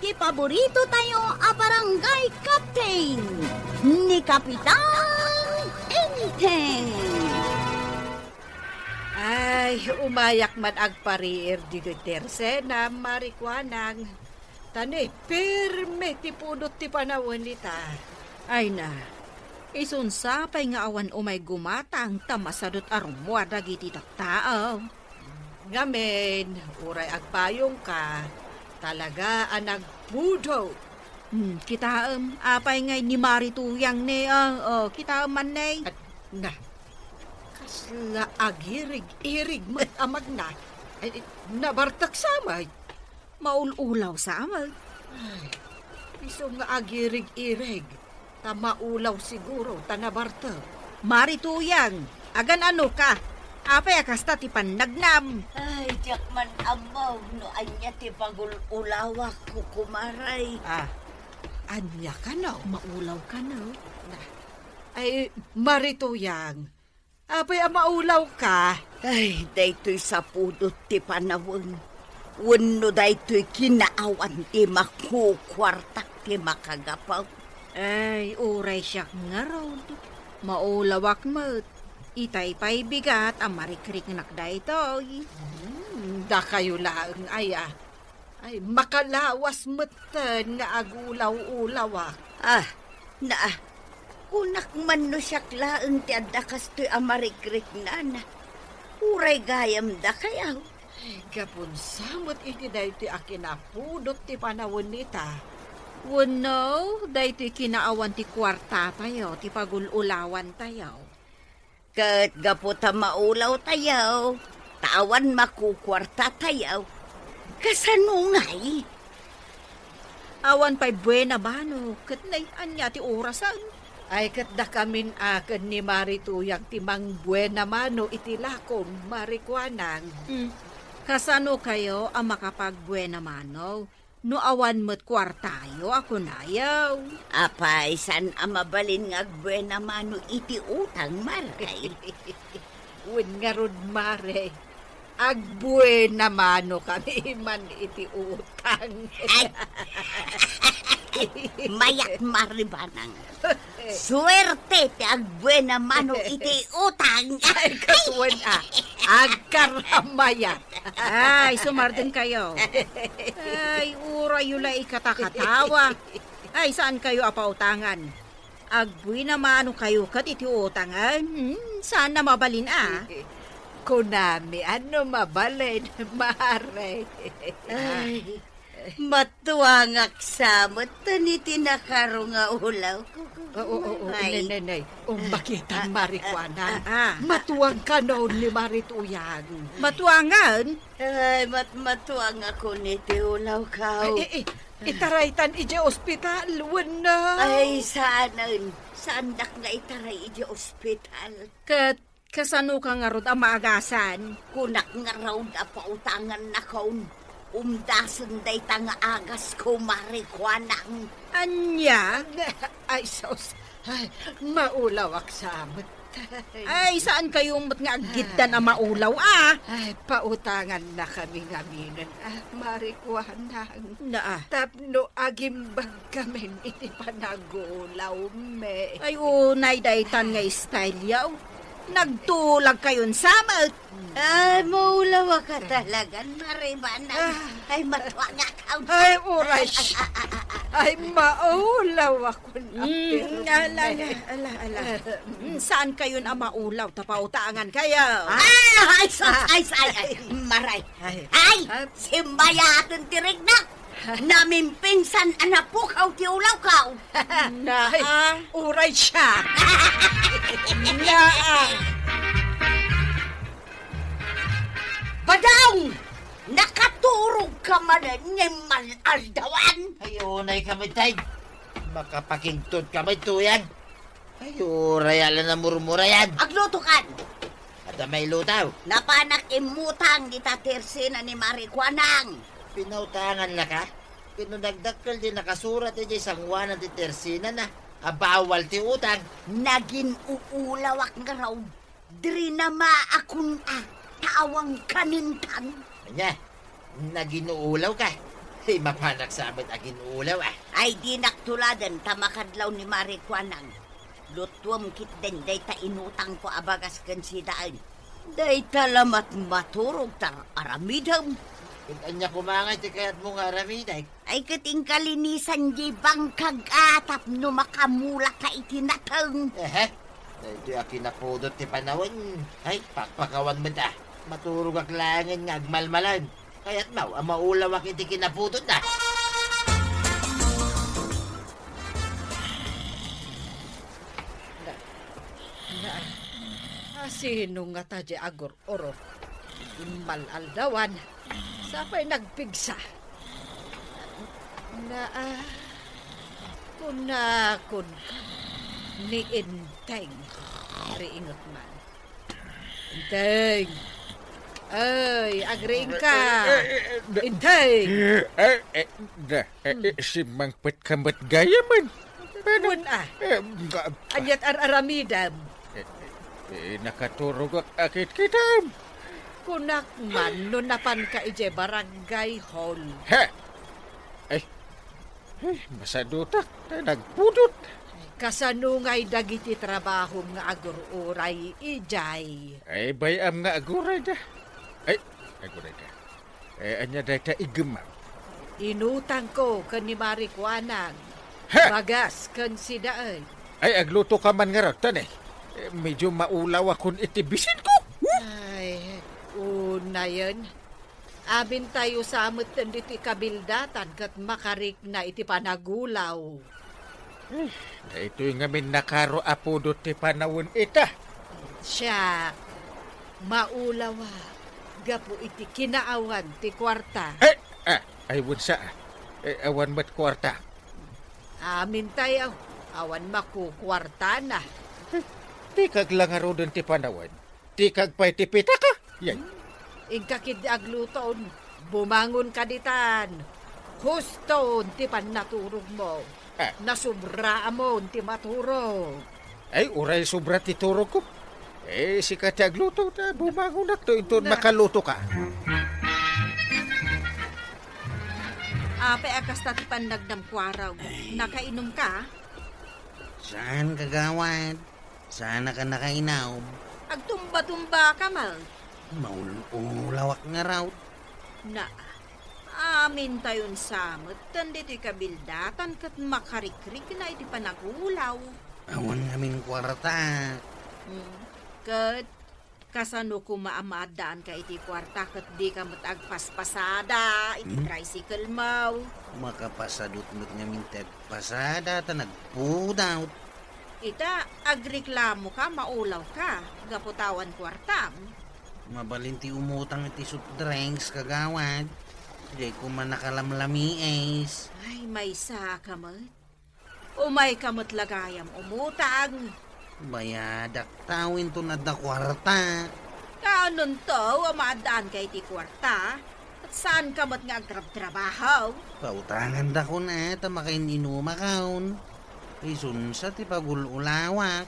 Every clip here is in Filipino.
ti paborito tayo a barangay captain ni Kapitan Enteng. Ay, umayak man agpariir di Duterte na marikwanang. Tani, pirme ti punot ti panawin nita. Ay na, isunsapay nga awan umay gumatang tamasadot arumwa dagiti taktao. Ngamen, uray agpayong ka, talaga ang nagpudo. Kita apay ngay ni Marituyang ne, kita man ne. At na, kasla agirig-irig mag-amag na. Ay, nabartak samay. Maululaw sa amal. Ay, iso nga agirig-irig. Tamaulaw siguro, tanabartak. Marituyang, agan ano ka? Apay akasta ti pannagnam. Ay, tiyak man amaw, no anya ti pagululawak kukumaray. Anya ka na? Maulaw ka na. Ay, Marituyang, apay maulaw ka. Ay, daytoy sa pudot ti panawon. Wenno daytoy kinaawan ti makukwartak ti makagapaw. Ay, uray siya nga raw. Maulawak mo't. Itay pa'y bigat ang marikrik nakda ito. Da kayo lang, ay makalawas matan nga agulaw-ulawa. Kunak man no siya klaang ti adakas to'y amarikrik na. Uray gayam da kayaw. Ay, gapon samot iti dahi ti akinapudot ti panawon nita. Wano, dahito kinaawan ti kwarta tayo, ti pagululawan tayo. Kat gaputa maulaw tayaw, tawan makukwarta tayaw. Kasanungay. Awan pa'y buena bano, kat naian niya ti orasan. Ay katda kamin akan ni Marituyang timang buena mano iti lakom marikwanang. Kasano kayo ang makapagbuena mano? No awan mo't kwartayo, ako nayaw. Apay, san amabalin nga buena mano iti utang maray. Wen nga rod mare, agbuena mano kami man iti utang. Mayat maribanang. Suerte ti agbuena mano iti utang. Ay katuan agkaramaya. Ay, sumarden kayo. Ay, ura yula ikatakatawa. Ay, saan kayo apautangan? Agbuy naman kayo kat iti utangan. Saan na mabalin Kunami, ano mabalin, mare. Ay, matuangak samot tani tinakaro nga ulaw. Oo, Ay. nanay. Makita marikwana. Matuwang ka noon ni Marituyang. Matuangan? Ay, matuang ako niti ulaw ka. Itaraytan ije ospital, wala. Ay, saan dak nga itaray iti ospital. Kat kasano ka nga rod ang maagasan? Kunak nga raw da pautangan na kaun. Umdasan day tanga agas ko marikwanang. Anya? Ay, sos. Ay, maulawak sa amat. Ay, saan kayo mo't nga agitdan ang maulaw Ay, pautangan na kami ngaminan. Marikwanang. Na Tapno agimbag kami iti panagulaw me. Ay, unay daytan nga style yaw. Nagtulag kayon samot. Ay, maulawa ka talaga, maribanang. Ay, matuanga ka. Ay, uray siya. Ay, maulaw ako na. Ala. Saan kayo na maulaw? Tapautangan kayo. Ay, maray. Ay, simbayaton tirignak. Namin pinsan anapukaw ti ulaw kaw. Ay, uray siya. Badang! Nakaturog ka man ni Malaldawan. Ayunay kami tay. Makapakingtod kami tuyan. Ayurayala na murmura yan. Agluto kan. At may lutaw. Napanak imutang di tatersina ni Marikwanang. Pinautangan na ka. Pinunagdakkel di nakasurat di sangwanan ti tersina na. Abawal ti utang. Naging uulawak nga raw. Diri na maakun tawang kanintang. Anya, naginuulaw ka. Ay, mapanak sa amin agin ulaw Ay di naktuladan tamakadlaw ni Marikwanang. Lutwam kit den day ta inutang ko abagas kan sidaan. Day talamat maturog tar aramidam. Kanya kumangay ti kayat mo nga ramiday. Ay kating kalinisan di bangkag atap no makamula ka itinatang. Ito yung kinapudot ti panawin. Ay, pakpakawan mo ta. Maturog ak langin nga agmalmalan. Kaya't ang maulawak iti kinapudot na. Sino nga ta di agor oro? Malaldawan. Sapay nagpigsa. Kunakon ni Inteng. Riingot man. Inteng! Ay, agriing ka! Inteng! Si Mangpet kamat gaya man. Kun anyat aramidam. Nakaturog ak akit kitam. Kunak man, nunapan ka ije barangay hall. Ha? Ay, masadutak. Nagpudot. Kasanungay dagiti trabaho nga agor uray ijay. Ay, bayam nga aguray da. Ay, aguray da. Anya da igumam. Inutang ko kan ni Marikwanang. Ha? Bagas kan si Daan. Ay, agluto ka man nga ratan eh. Medyo maulaw akong itibisin ko. Ay, una yun. Abin tayo sa amot dito kabildatan kat makarik na iti panagulaw. Na ito yung ngamin nakaro apodo ti panawon ita. Siya, maulawa. Gapo iti kinaawan ti kwarta. Ay, wunsa. Awan mat kwarta. Amin tayo. Awan makukwarta na. Di kag langaro dun ti panawan. Di kag pa'y ti pita ka. Yan. Ingkakid agluton. Bumangon ka ditan. Huston ti panaturog mo. Nasubra mo ti maturog. Ay, uray sobra ti turog ko. Si kati agluto na bumangon na to. Ito makaluto ka. Ape akas ti pandagdam kwaraw. Nakainom ka? Saan kagawad? Sana ka nakainaw. Agtumba-tumba ka mal. Maulawak nga raw. Na, amin tayon samot. Tandito'y kabildatan kat makarikrik na iti panagulaw. Awan namin kwarta. Kat, kasano ko maamadaan ka iti kwarta kat di ka matagpaspasada. Iti tricycle mo. Makapasadot-not namin pasada ta nagpudaw. Ita, agreklamo ka, maulaw ka. Gaputawan kwartam. Mabalinti umutang iti soft drinks kagawad. Di ko man nakalamlami es. Ay, may sa kamot. Umay kamot lagayam umutang. Bayadak tawin to na da kwarta. Kanon to, amadaan kay ti kwarta. At saan kamot nga agrab-trabaho? Pautangan da ko na ta makain inuma kaon. Isunsa ti pagululawak.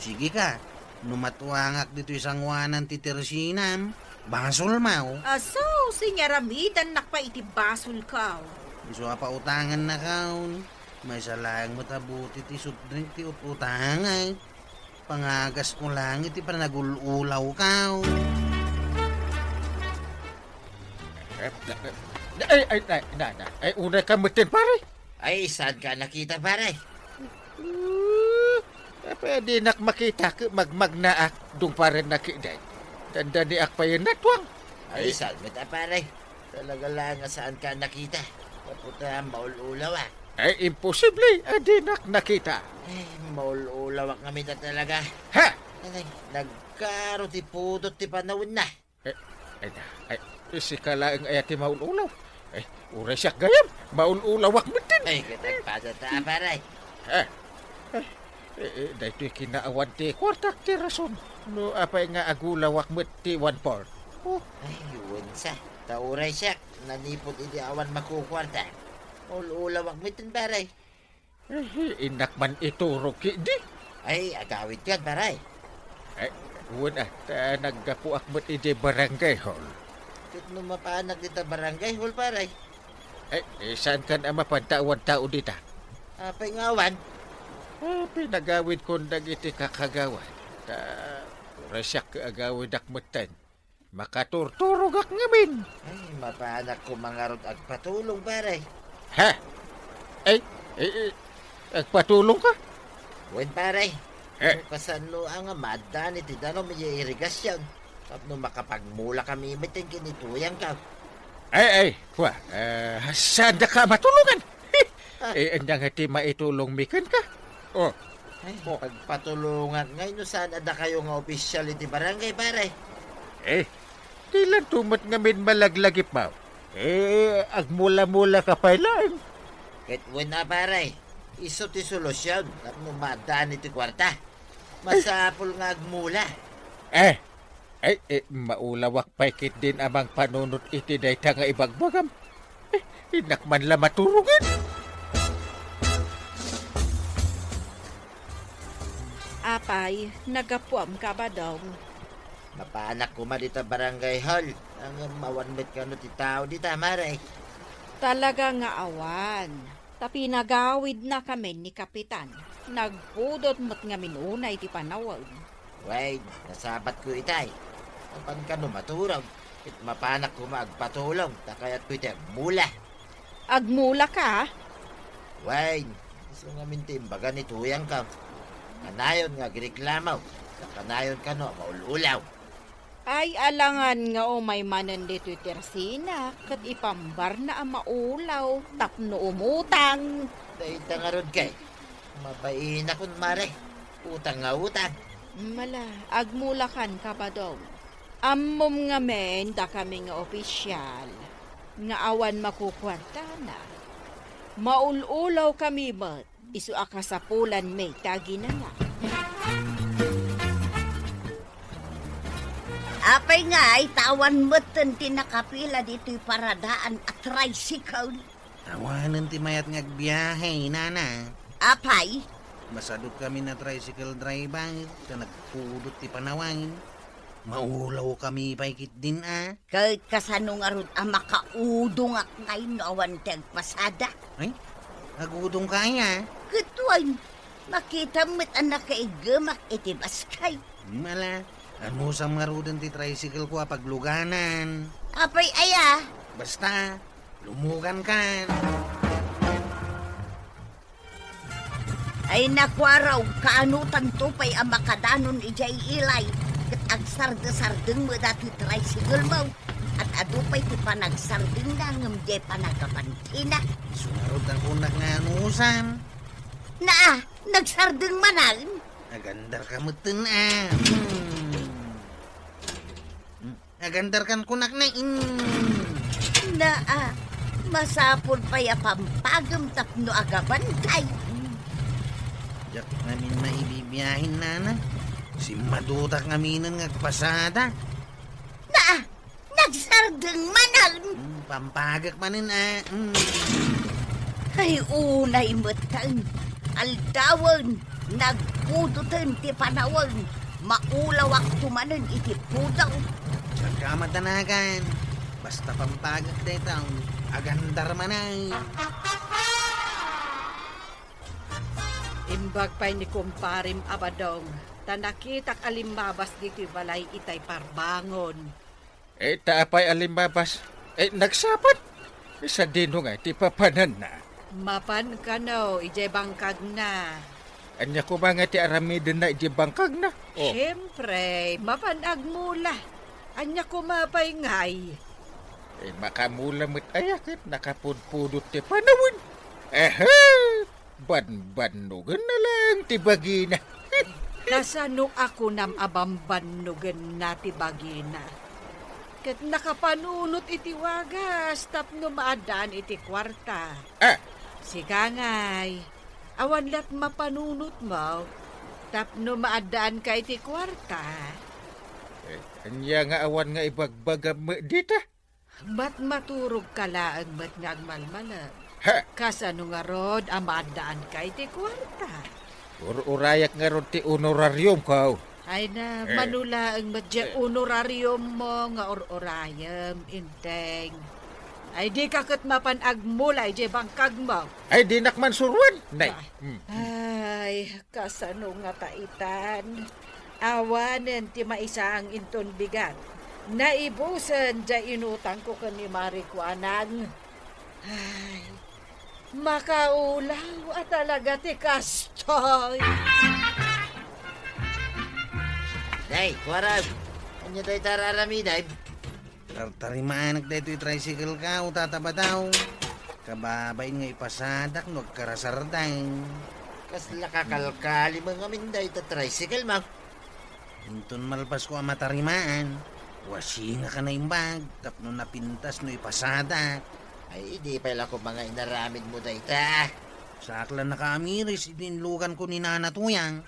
Sige ka, numatuangak dito isang wanan ti tersinam. Basol mau. Aso, sinyaramidan nakpa iti basol ka. Iso pautangan na kaon. May salayang matabuti ti soft drink ti utangan. Pangagas ko lang iti panagululaw kaon. Ay, una ka mutin pare. Ay, saan ka nakita pare? Pwede nak makita ka magmagnaak dung pare nakiday. Tanda ni ak pa yun natwang. Ay, saan mo ta pare? Talaga lang nga saan ka nakita. Kaputa, maululaw Ay, imposible. Adi nak nakita. Ay, maululawak kami na talaga. Ha? Ay, nagkaro ti pudot ti panawin na. Ay, si kalaang ay ati maululaw. Ay, uray siya gayam. Maululawak mo din. Ay, katagpasa ta pare. Dahito kinaawan ti kwartak ti rason. No, apay nga agulawak mo ti 1/4. Ay, yun sa. Tauray siya. Nanipot iti awan makukwarta. Ululawak mo itin pare. Inak man iturog ki di. Ay, agawit yan pare. Ay, wala. Naggapuak mo ti barangay hall. Kit no mapanak dito barangay hall pare. Saan ka na mapantawan tao dita? Apay ngawan. Pinagawid ko iti kakagawa. Resyak agawid akmutan. Makaturturog ak ngamin. Ay, mapanak ko mga rod agpatulong pare. Ha? Agpatulong ka? Wen pare. Eh. Kasano ang amadaan iti dano may irigasyon. Tapno makapagmula kami imitin kinituyang ka. Saan na ka matulungan? Andang iti maitulong mikan ka. Oh, Ay, pagpatulungan ngayon no saan ada kayo nga opisyal iti barangay pare. di lang tumot ngamin malaglagip mo. Agmula-mula ka pa lang. Kahit wala pare. Iso ti solusyon. Tapno madaan iti kwarta. Masapol nga agmula. Maulawak paikit din amang panunot iti dayta nga ibagbagam. Inakman la maturugan. Apay, nagapuam ka ba daw? Mapaanak ko dita barangay hall. Ang mawanmit ka no ti tao dita mare. Talaga nga awan. Tapi nagawid na kami ni Kapitan. Nagpudot mo't nga minunay ti panawag. Wait, nasabat ko itay. Kapan ka no maturog. It mapanak ko magpatulong. Takayat ko iti mula. Agmula ka? Wait, gusto nga mintimbaga ni tuyang ka. Kanayon nga giriklamaw. Kanayon ka no, maululaw. Ay alangan nga o may manan dito tersina. Kat ipambar na ang maulaw. Tapno umutang. Dahil nga ron kay. Mabain akong mare. Utang nga utang. Mala, agmulakan ka ba daw? Ammom nga men, da kami nga opisyal. Nga awan makukwarta na. Maululaw kami ba't? Isu akasapulan may tagi na nga. Apay nga ay tawan mo't tinakapila dito'y paradaan at tricycle. Tawanan ti mayat nga agbiyahe, nana. Apay, Masadot kami na tricycle driver, ta nagpudot ti panawangin. Maulaw kami paikit din kahit kasano nga ron ang makaudong ak ngayon awan tiyag pasada. Ay, agudong kaya. Katuan, makita mo't anak kaigamak iti baskay. Mala, ano sa marudan ti tricycle ko pagluganan. Apay aya, Basta, lumugan ka. ay nakwaraw kaanutan tupay ang makadanon ijay ilay. Kat agsarda-sardeng mo dati tricycle mo. At adupay ti panagsardeng na ngamjay panagapantina. Sunarod ang kunak nga anusan. Na, nagsardeng manan. Agandar ka mutin Agandar kan kunak na Na, masapol pa ya pampagam tapno agabantay. Jak namin maibibiyahin, nana. Si madutak ngaminan ngagpasada. Na, nagsardeng manan. Pampagak manin Ay, unay matang. Aldawan, nagpudutan ti panawan. Maulawak tumanan iti pudaw. Jak ka matanagan. Basta pampagak day taong agandar manay. Imbag pa'y ni kumparim abadong. Tanakitak alimbabas dito'y balay itay parbangon. Taapay alimbabas. Nagsapat. Sa dino nga, ti papanan na. Mapan ka no, ijay bangkag na. Anya ko mga ti aramidin na iti bangkag na. Siyempre, mapanag mula. Anya kumapay ngay. Makamula mo't ayakit, nakapudpudot ti panawin. Ban-banugan na lang ti bagina. Kasano ako nam abambanugan na ti bagina. Kat nakapanunot iti wagas, tapno maadaan iti kwarta. Sika ngay, awan lat mapanunot mo, tapno maadaan ka iti kwarta. Anya nga awan nga ibagbagam mo dita. Ba't maturog ka laang ba't nga agmalmala? Ha! Kasano nga rod, amadaan ka iti kwarta. Urayak nga ron ti honorarium ko. Ay na, manula ang madya honorarium mo nga orayam, inteng. Ay di ka kat mapanagmulay di bangkag mo. Ay, di nakman surwan. Nay. Ay, kasano nga taitan. Awanen ti maisa ang inton bigat. Naibusan dya inutang ko ka ni Marikuanang. Ay, makaulaw at talaga ti kastoy. Day, warag. Ano tayo tararami, day? Tartarimanak da ito'y tricycle ka o tatabadaw. Kababain nga ipasadak no karasarday. Kasla kakalkali mga minday ta tricycle, ma'am. Hinton malpas ko ang matarimaan. Wasi nga ka na imbag. Tapno napintas no ipasadak. Ay, di pala ko mga inaramid mo, day ta. Saklan na kaamiris, itinlugan ko ni Nana Tuyang.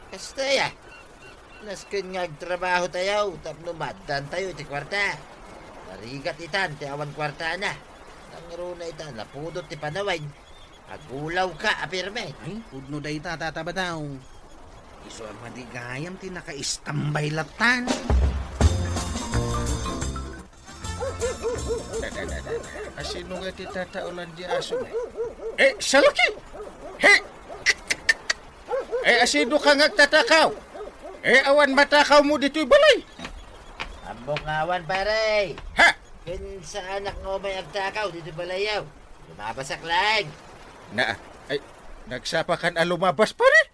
Kasta ya. Naskin nga trabaho tayo, tapno madan tayo, ti kwarta. Narigat itan, ti awan kwarta na. Nangaro na itan, napudot ti panaway. Agulaw ka, apirme. Ay, pudno da ita tatabadaw. Iso ang madigayam ti naka-istambay latan. Asino nga ti tataulan di aso? Salaki! He! Asino ka nga tatakaw? Awan matakaw mo dito'y balay. Ambok ngawan, pare. Ha! Kin sa anak ngo may agtakaw, dito balayaw. Lumabasak lang. Nagsapakan lumabas pare.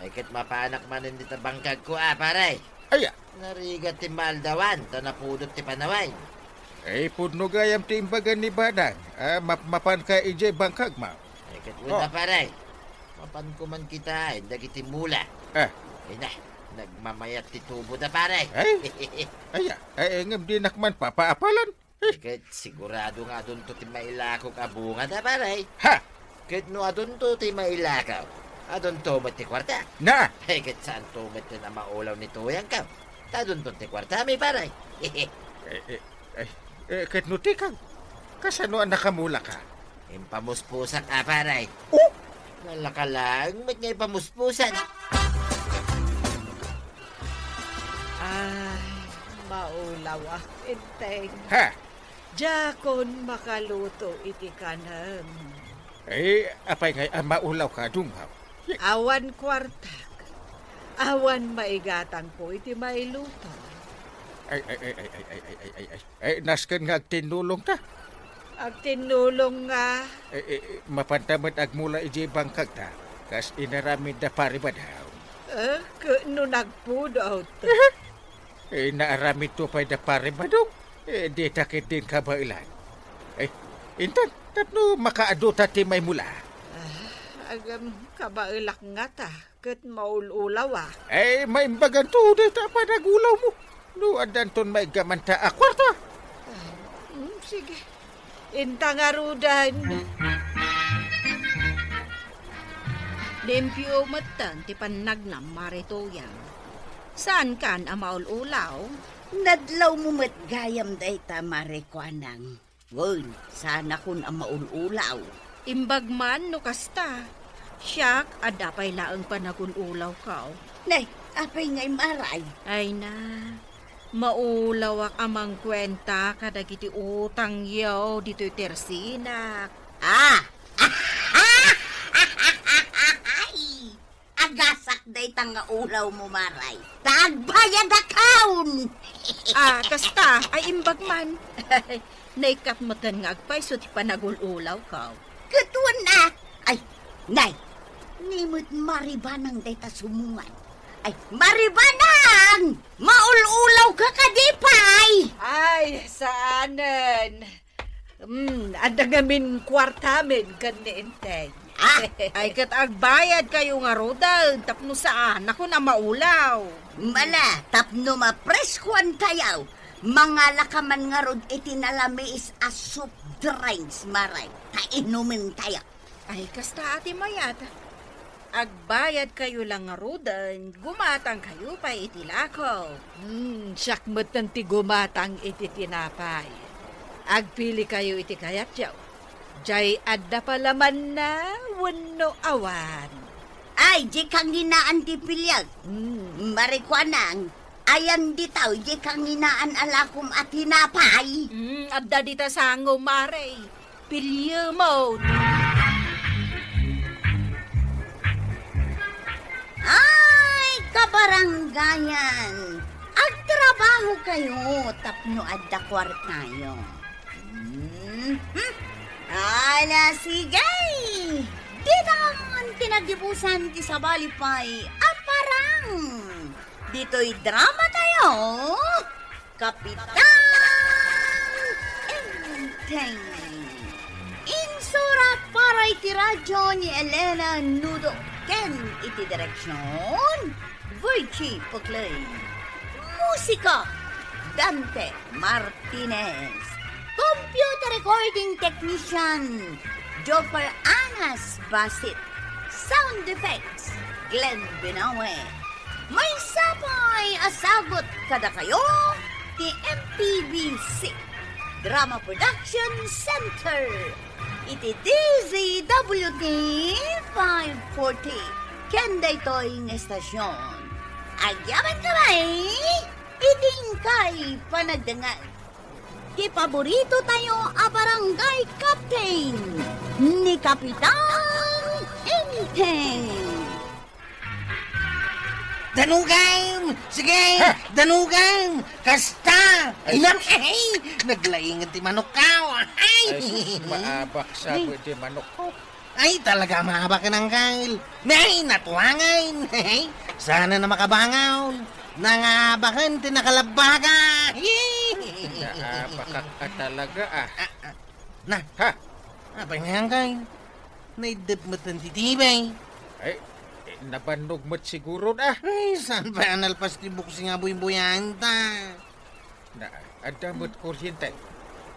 Ay, kit mapanak man hindi ta bangkag ko, pare. Aya, Narigat ti maldawan, ta napudot ti panaway. pudno gayam ti imbagan ni Badang. Mapan ka ijay bangkag ma. Ay, kit wala, pare. Mapan ko man kita, dagiti mula. Ay na, nagmamayat ti tubo da, pare. Aya, ngam di nakman papaapalan. Kit sigurado nga dun to ti mailakog abunga da, pare. Ha! Kit no adun to ti mailakaw. Adun to ti kwarta. Na! Ay, kit saan to na maulaw ni tuyang ka. Tadun to ti kwarta, may pare. Kahit nutikang. Kasano ang nakamula ka? Impamuspusan, pare. Oh! Wala ka lang, ba't nga ipamuspusan? Ay, maulaw ak inteng. Ha! Jakon makaluto iti kanan. Apay nga maulaw ka dumhaw. Awan kwartak. Awan maigatang ko iti mailuto. Nasken nga tinulong ta. Ag tinulong nga. Mapantamat agmula iji bangkag ta. Kas inaramid da pari ba daw. No nagpudot. Naaramid to pa'y da pari ba daw. Di takit din ka ba ilan. Intan, tatno makaadota ti may mula. Agam kabailak nga ta. Kat maululaw May imbagan to, di ta pa nagulaw mo. No, adanton may gamanta akwarta. Sige. Intangarudan. Dempyo matan ti panagnam maritoyang. Saan kan amaul-ulaw? Nadlaw mo met gayam day ta Marikuanang. Gun, sana kun ang maululaw. Imbagman no kasta. Siyak, adapay laang panagul-ulaw ka. Nay, apay ngay maray. Ay na, maulawak amang kwenta kadagiti utang yaw dito'y tersinak. Ay, agasak day tanga ulaw mo maray. Tagbayad akaun. Kasta, ay imbagman. Naikat matan nga agpay so ti panagul-ulaw ka. Katuan na. Ay, nay, nimut maribanang day ta sumungan. Ay, maribanang! Maululaw ka kadipay! Ay, saanan? Adagamin kwartamin kan ni inteng. Ay kat agbayad kayo nga roda, tapno saan ako na maulaw. Mala, tapno mapreskuan tayaw. Mga lakaman nga rod itinalamiis as soup drinks maray. Kainumin tayo. Ay kasta ati mayat. Agbayad kayo lang nga rodan, gumatang kayo pa itilakaw. Sakmat ng tigumatang iti tinapay. Agpili kayo iti kayat yaw. Jay adda palaman na wano awan. Ay, di kang hinaan ti pilyag. Marikuanang, Ayan ditaw, di kanginaan alakom at hinapay. Adda dita sango, Mare. Pilyo mo. Ay, kabaranggayan. Agtrabaho kayo, tapno adda kwartayo. Ala, sige. Di naman tinagibusan ti sa balipay. Aparang. Dito'y drama tayo. Kapitan Enteng. Insurat para iti radyo ni Elena Nudo. Ken iti direksyon. Virgie Puglay. Musika. Dante Martinez. Computer recording technician. Joper Anas Basit. Sound effects. Glenn Binawe. May sapay asagot kada kayo ti MPBC Drama Production Center. Iti DZWT 540 Kenday Toying Estasyon. Agyaman kamay, iting kay panagdangal. Ti paborito tayo a barangay captain ni Kapitan Enteng. Danugam! Sige! Danugam! Kasta! Inam! Ay! Naglaingan ti manok kao! Ay! Ay, sus, maabak sa pwede manok ko. Ay, talaga mahabak ka ng kail. May natuwangan. Ay, sana na makabangaw. Nangabakan ti nakalabaga. Naabakak ka talaga ah. Na, Ha? apa nga kail? Naidip mo titibay. Ay, nabanog mo't siguro na. Ay, saan ba analpas ti buksi nga buy-buyan ta? Na, adamot kuryente.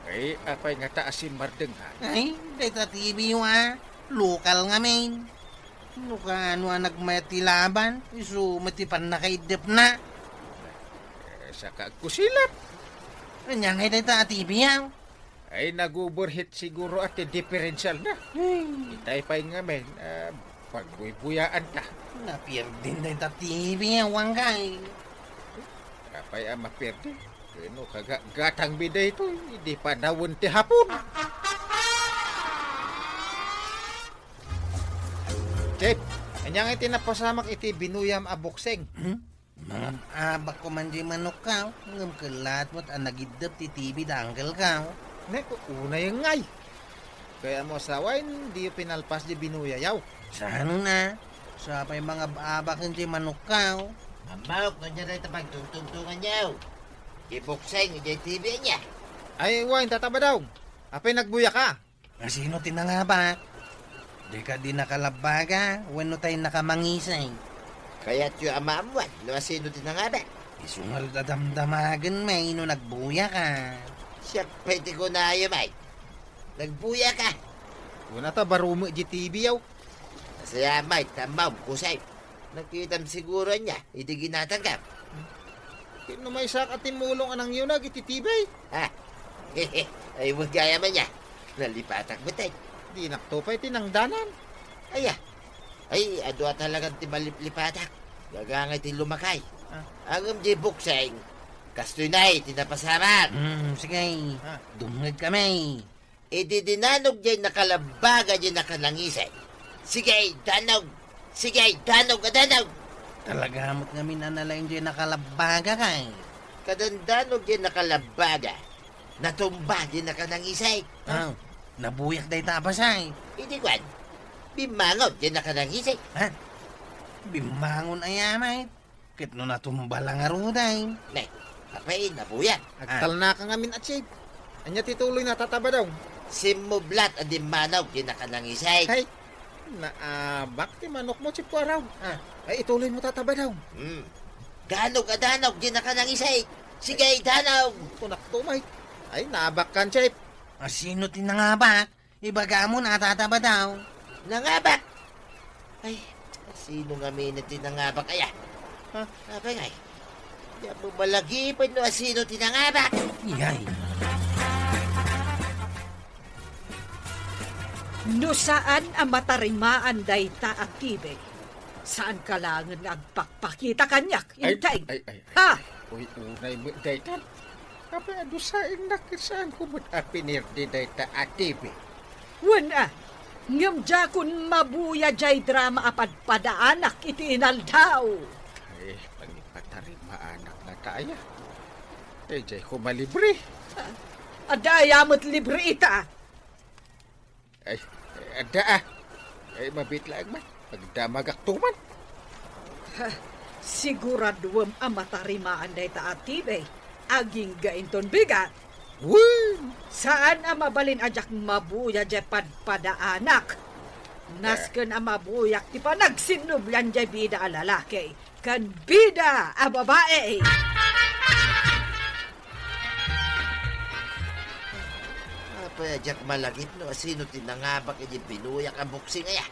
Ay, apay nga taasin mardeng ha. Ay, data TV wa. Lokal nga main. Ano nagmati laban. Isu matipan na kay dip na. Sa kagkusilap. Kanya nga data TV yaw. Ay, naguburhit siguro at differential na. Itay pa'y nga men, pagbuyaan ta. Napierdin data TV yaw ang kay. Apay ang mapirdi. Ano kagatang biday ito, hindi pa nawon ti hapon. Chip, anyang iti napasamak iti binuyam a bokseng. Mga abak ko man di manok ka. Ngam kalat mo't ang nagidap ti TV danggal ka. Ne, una yung ngay. Kaya mo sawain, di pinalpas di binuyayaw. Saan na? Sa pa yung mga abak di manok ka. Mamaok, no niya rin pagtungtungan niya. Ibukseng, yung TV niya. Ay, wain, tataba daw. Apay nagbuya ka. Sino tinangabak? Di ka di nakalabaga. Wano tayo nakamangisay. Kaya't yung amamuan, no sino tinangaba. Isungal dadamdamagan may no nagbuya ka. Siya, pwede ko na ayo, Mike. Nagbuya ka. Una ta barumo di TV yaw. Masaya, Mike, tamaw, kusay. Nakitam siguro niya, hindi ginatanggap. Kino may sak at timulong anang yun nagititibay. Ha? Ay, wag gaya man niya. Nalipatak mo tayo. Di naktupay tinangdanan. Ay, adwa talagang timalipatak. Gagangay ti lumakay. Ah. Ang di bukseng. Kastoy na tinapasamak. Sige. Ah. Dumngag kami. Ididinanog dyan nakalabaga dyan nakalangisay. Sige, danog. Sige, danog, danog. Talaga mo't nga minanalain di nakalabaga ka. Kadandanog dyan nakalabaga. Natumba dyan nakalangisay. Nabuyak day tapasay. Hindi kwan. Bimangot dyan nakalangisay. Bimangon ayamay. Kit no natumba lang aruday. Nay, apay, nabuyan. Agtal na ka ngamin at shape. Anya tituloy na tataba daw. Simublat ang dimanaw dyan nakalangisay. Ay, naabak ti manok mo si Puaraw. Ay, ituloy mo tataba daw. Danog, danog dyan nakalangisay. Sige, danog. Kunak tumay. Ay, naabak kan, shape. Sino tinangabak? Ibaga mo natataba daw. Nangabak. Ay, sino nga minit tinangabak kaya? Apay ngay. Di mo malagi pa no sino tinangabak. Iyay. No saan ang matarimaan dayta aktibe? Saan kalangan agpakpakita kanyak? Intay. Ay. Ha? Uy, unay mo daytan. Kapay ado sa inak saan ko mo't apinirdi dayta atibi. Wala. Ngam jakon mabuya jay drama apadpadaanak iti inaldaw. Ay, pangipatari anak na tayo. Eh, jay ko malibre. Adaya mo't libre ita. Ay, ada ah. Ay, mabitlaag man. Pagdamagak tuman. Siguraduam amatarimaan day ta atibay. Aging gainton bigat. Woo! Saan ang mabalin ajak mabuya jay padpadaanak? Nasken ang mabuyak ti pa nagsinublan jay bida a lalaki. Kan bida a babae. Apay ajak malagit no, sino tinangabak iti binuyak ang buksing aya.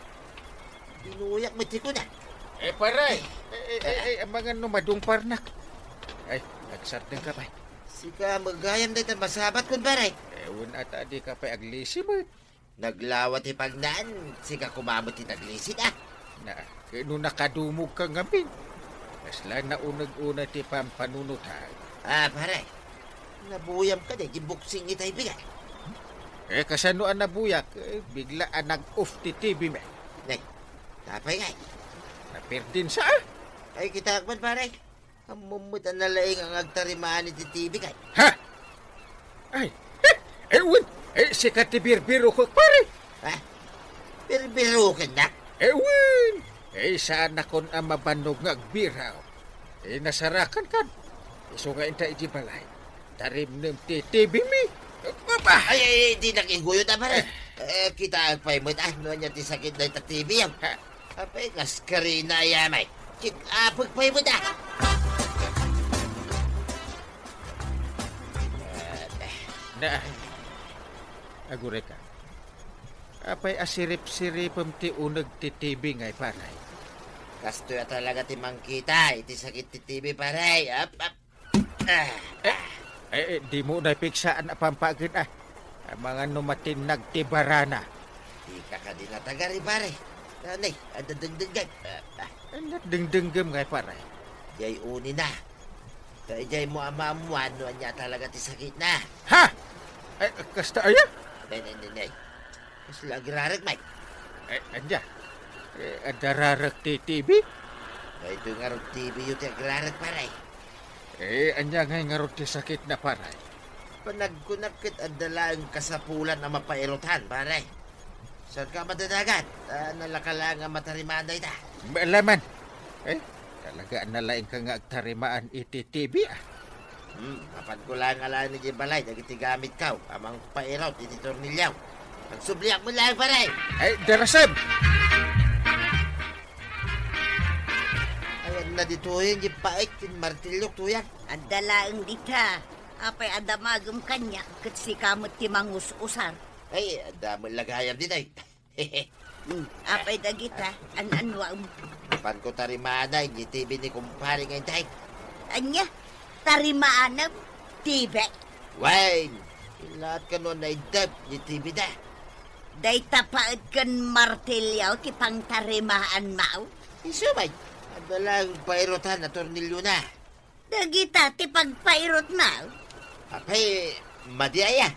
Binuyak mo tiko na. Eh, paray. Ang mga numadong parnak. Ay, nagsat ng kapay. Sika magayam dito masabat kun baray. Ewan at adi kapay aglisi mo. Naglawat ti pagnaan, sika kumamot ti naglisit ah. Na, kano nakadumog kang gamin. Kasla na unag-una ti pampanunutan. Ah, paray. Nabuyam ka di buksing itay bigay. Eh, kasano ang nabuyak, bigla ang nag-off ti TV me. Nay, tapay ngay. Napirdin sa Ay kita akman paray. Amumutan na laing ang agtarimaan iti TV kay. Ha? Ay, ewan. Si katibirbiro ko, pare. Ha? Birbirukin na. Ewan. Saan akon ang mabanog nga agbiraw. Nasarakan kan. Iso nga inta iti balay. Tarim ng TV me. Papa. Ay, di nakiguyo na paray. Kita agpay mo ah, no niya ti sakit na ita TV yam. Apay, kas karina yamay. Pagpay mo na. Na, agure ka. Apay asirip-siripam ti unag ti TV ngay paray. Kasto ya talaga ti mangkita. Iti sakit ti TV paray. Up. Di mo na piksaan na pampagin ah. Ang mga numatin nagtibarana. Di ka ka din natagari pare. Nanay, adadagdagan. Dingdinggam ngay paray. Jay uni na. Kaya jay mo amamuan no niya talaga ti sakit na. Ha? Kasta aya? Nay. Kasi lagi rarig, Mike. Anja. Adararak ti TV? Kaya ito nga rin TV yung rarig pare. Anya ngay nga ron ti sakit na paray. Panagkunakit at dala ang kasapulan na mapairutan pare. Saan ka madadagat? Nalakala nga matarimanda ita. Malaman. Talaga nalaing ka nga agtarimaan iti TV ah. Kapan ko lang ala ni Jibalay, nagitigamit ka, amang pairaw, iti tornilyaw. Nagsubliak mo lang, pare! Darasab! Ayan na dito yun, yung paik, yung martilyok tuyan. Ang dalaang dita. Apay adamagam kanya. Kat si kamot ti mangus-usar. Ay, damang lagayam din ay. Apay dagita. Anwa Kapan ko tarimana, yung TV ni kumpare ngayon tayo. Anya? Tarimaanam? Tibet? Wayne, lahat ka nun ay dab, yung TV na. Day tapaad kan martilyaw ti pang tarimaan mao? Isumay, ang dalang pairutan na tornilyo na. Dagita ti pagpairot mao? Apay, madiaya.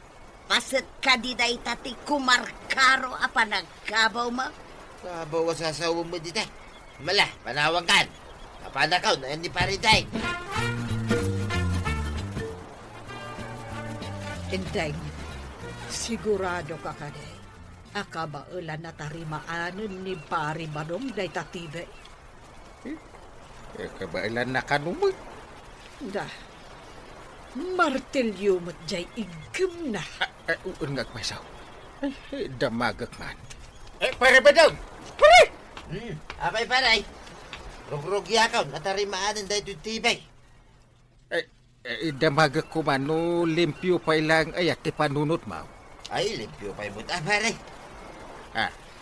Pasit ka di day tati kumarkaro apa nagkabaw mo? Kabawa sa asawa mo dito. Mala, panawag kan. Kapanakaw na yan ni Pariday. Intay, sigurado ka kaday. Akabaulan na tarimaanan ni Pari Manong day tatibe. Kabailan na kanumay. Da, martilyo mo't jay igim na. Ungag masaw. Damagak man. Pare ba daw? Pare! Apay paray. Rugrug yakaw, natarimaanan dahil yung tibay. Damagak ko man no limpyo pa ilang ayat ti panunot mo. Ay, limpyo pa'y muta, paray.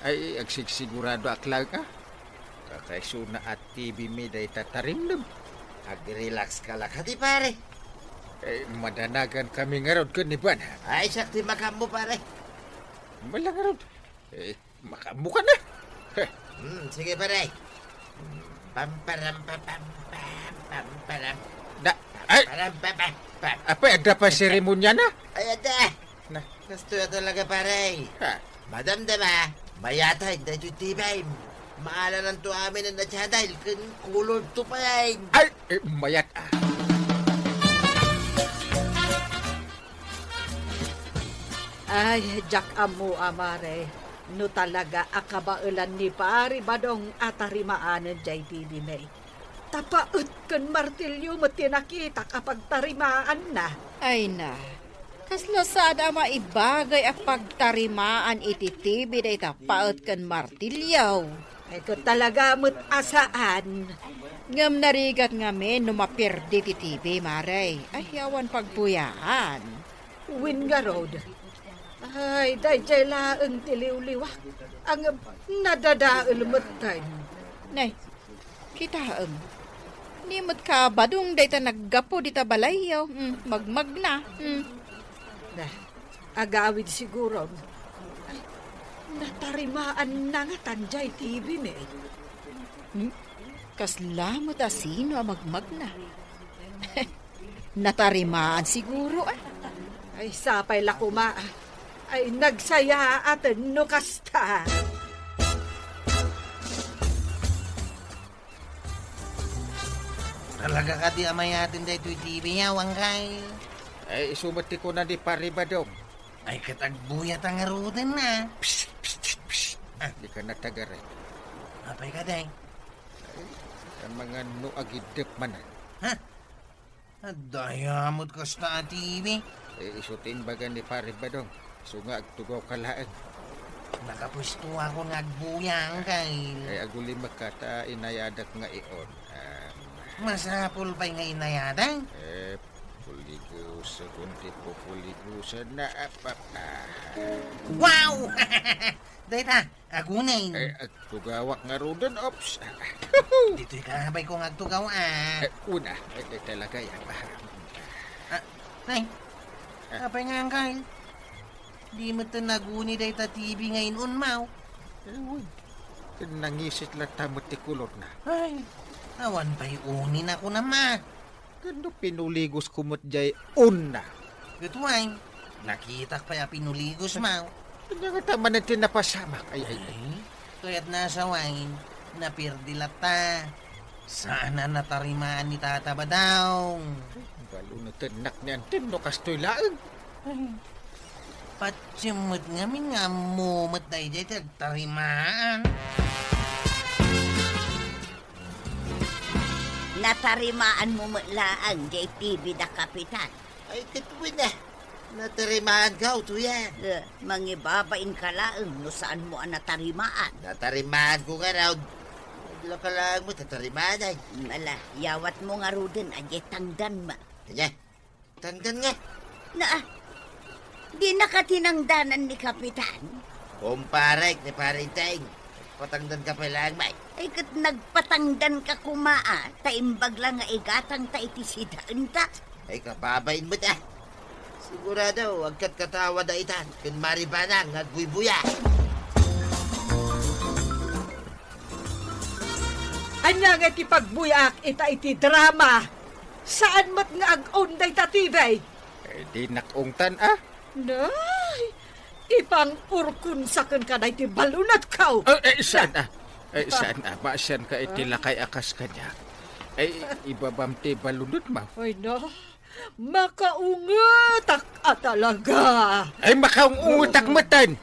Ay agsigsigurado aklang ka. Kakaiso na at TV mi day tatarimdam. Ag-relax ka lang, hati pare. Madanagan kami nga ron kaniban ha. Ay, sakti makam mo, pare. Malang nga ron. Makamuka na. Sige, pare. Pamparam, pamparam. Da, Ay! Parang Apa ada pa seremonya na? Ay, ada. Na. Gusto na talaga, pare. Ha? Madam dama, mayatay na yung tibay. Maalalan to amin na nadya dahil kulod to pa yan. Ay, mayat ah. Ay, Jack amo amare. No talaga akabailan ni pari badong atarimaanan jay TV May. Tapaut kan martilyo mo tinakita kapag tarimaan na. Ay na, kasla sada maibagay a pagtarimaan iti TV day tapaot kan martilyaw. Ay ko talaga mo't asaan. Ngam narigat ngamin no mapirdi ti TV, maray. Ay, yawan pagpuyaan. Winga Road. Ay, dayjay laeng tiliw-liwak. Ang nadadaal matay. Nay, kita nimot ka badung day ta naggapo di ta balayaw. Magmag na. Na, agawid siguro. Ay, natarimaan na nga tanjay TV ni. Kaslamot sino a magmag na. Natarimaan siguro Ay, sapay lakuma. Ay, nagsaya at nukasta. Talaga ka di amayatin da ito'y TV niya, wangkay. Ay, isumati ko na di pare badong. Ay, katagbuyat ang arutan na. Di ka natagaray. Apay ka, day. Ang mga nuagidip man. Ha? Dayamot ka sa TV. Isutin baga ni pare badong. Sunga agtugaw kalaang. Nakapwesto ako nagbuyang kay. Ay aguli makata inayadak nga iyon. Masapol pa'y nga inayadang. Puligusa kundi po puligusa na Wow! Dayta, agunay. agtugawak nga rodon, ops. Dito'y kahabay kong agtugaw ah. Una, talaga yan. Ay, apay nga ang kay. Di mo ito naguni dayta TV ngayon unmaw. Nangisit lang tamot ti kulot na. Ay, awan pa'y unin ako na ma. Kano pinuligos kumot jay una. Gatuay, nakita pa'y pinuligos maw. Kanya nga tama natin napasamak. Ay. Kaya't nasa wine, napirdilat ta. Sana natarimaan ni Tata Badaw. Balo na tinak niyan, no kastoy laang. Patsimot ngamin nga mumot tayo dyan tarimaan. Natarimaan mo laang jay TV da kapitan. Ay, katuwin na. Natarimaan ka, tuya. Mangibabain ka laang no saan mo ang natarimaan. Natarimaan ko nga raw. Nagla ka lang mo, tatarimaan ay. Ala, yawat mo nga rudin ajay tangdan ma. Kanya, tangdan nga. Na, di nakatinangdanan ni kapitan. Kumparek ni parinteng. Patangdan ka pa lang, may. Ay kat nagpatangdan ka kumaa, taimbag lang nga igatang ta itisidaan ta. Ay, kapabain mo ta. Sigurado, agkat katawa da itan. Kun maribanang, nagbuy-buya. Anya nga ti pagbuyak ita iti drama. Saan mat nga ag-on day tatibay? Di nakungtan Nay, ipang urkun sa kan ka day ti balunat kaw. Saan saan Maasan ka itilakay akas kanya. Ay, ibabamti balunod ma. Ay na, makaungatak talaga. Ay, makaungutak matan.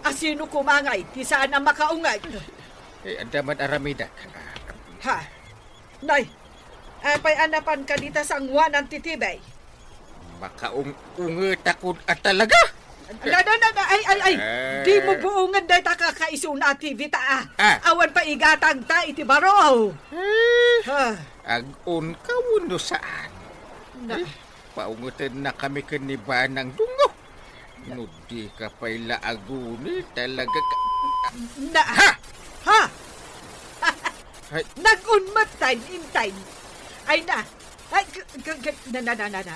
Asino kumangay, ti saan ang makaungay? Ay, andaman aramida. Ha? Nay, apay anapan ka dita sa ngwanan titibay. Makaungutak ko talaga. Ay, di mo buungan day ta kakaisuna TV ta Awan pa igatang ta iti baro. Agun ka uno saan? Paungutan na kami kaniba ng dungo. Nudi ka pa'y laaguni talaga ka. Ha? Ay. Nag-unmatay in time. Ay na. Ay, na.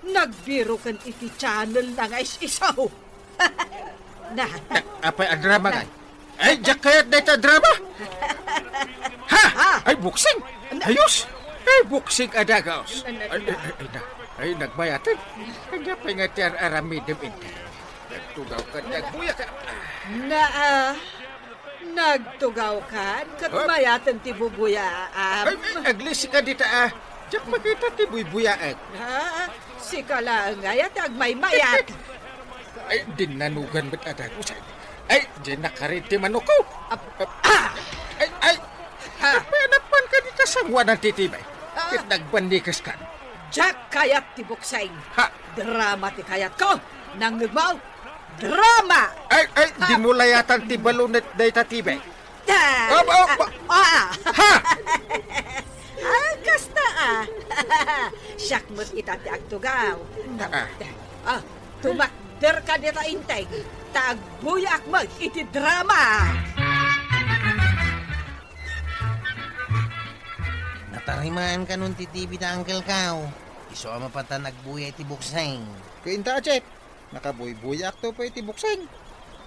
Nagbiro kan iti channel na nga isaw. Na. Apay ang drama nga. Ay, diyak kayat na ito drama. Ha? Ay, buksing. Ayos. Ay, buksig adagaos. Ay, nagbayatan. Kanya pa nga tiyar aramidem ito. Nagtugaw ka, nagbuya ka. Nagtugaw ka? Katmayatan ti bubuya. Ay, aglisi ka dita Diyak makita ti buybuyaan. Si kalangay at agmaymayat. Ay, dinanugan ba't adagos. Ay, di nakarinti manok ko. Ay, panapan ka dita sa ng titibay. Kit nagbanikas ka. Jack kayat ti buksain. Ha? Drama ti kayat ko. Nangugmaw. Drama! Ay, di mo layatan ti balunat day tatibay. Ha? Kasta Siyak mo't itati agtugaw. Tumakder ka dita intay. Tagbuyak mo iti drama. Natarimaan ka nun ti TV na Uncle Kao. Iso ama pa ta nagbuya iti bukseng. Kainta, Chef. Nakabuybuyak to pa iti bukseng.